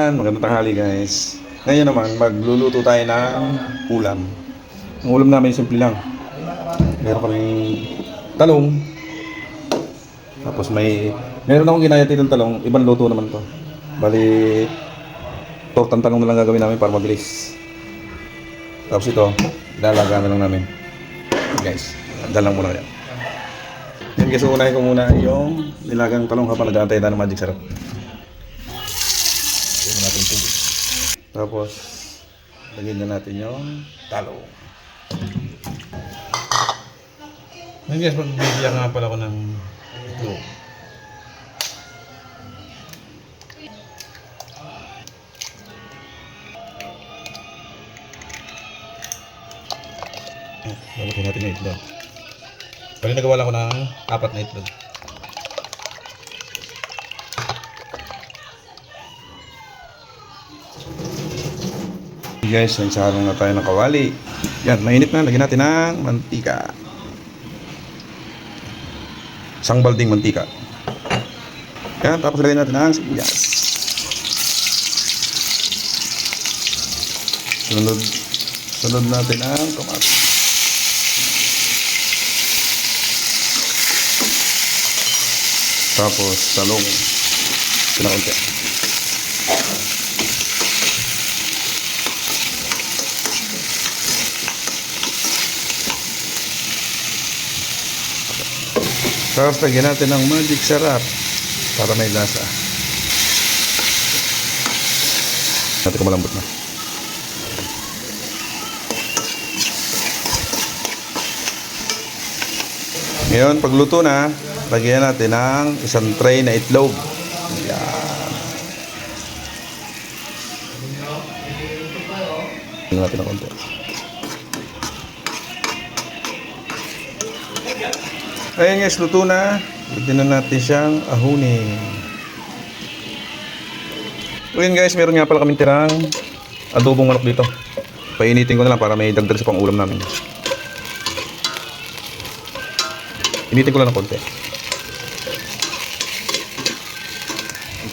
Ayan, magandang tanghali guys. Ngayon naman, magluluto tayo ng ulam. Ang ulam namin simple lang. Meron kaming talong. Tapos meron akong ginaya ditong talong. Ibang luto naman to. Bali, tortang talong na lang gagawin namin para mabilis. Tapos ito, ilalaga na lang namin. Guys, dalang muna yan. Yan guys, unahin ko muna yung nilagang talong habang nag-aantay tayo ng magic sarap. Natin tubig. Tapos lagyan na natin yung talong. Ngayon guys, magbibigyan nga pala ako ng itlog. Lalagyan natin yung itlog. Bali nagawa lang ako ng 4 na itlog. Guys, nagsalang na tayo ng kawali. Yan, mainit na. Lagyan natin ng mantika. Isang balding mantika. Yan, tapos lagyan natin ng sibuyas. Sunod natin ang kamatis. Tapos talong. Pinakunti. Tapos lagyan natin ng magic sarap para may lasa. Natin ko malambot na. Ngayon, pagluto na, lagyan natin ng isang tray na itlog. Yan. Lagyan natin ng konti. Ayan guys, luto na. Lagyan na natin siyang ahunin. Ayan guys, meron nga pala kaming tirang adobong manok dito. Painitin ko na lang para may dagdag sa pang ulam namin. Initin ko lang ng konti.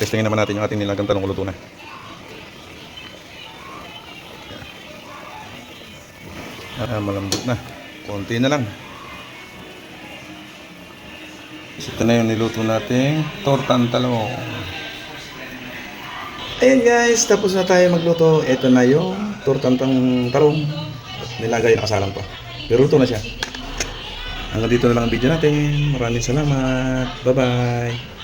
Testingin naman natin yung ating nilagang talong luto na. Malambot na. Konti na lang. Ito na yung niluto natin tortang talong. Ayan guys, tapos na tayo magluto. Ito na yung tortang talong. Nilagay na kasalang to. Pero luto na siya. Hanggang dito na lang ang video natin. Maraming salamat. Bye bye.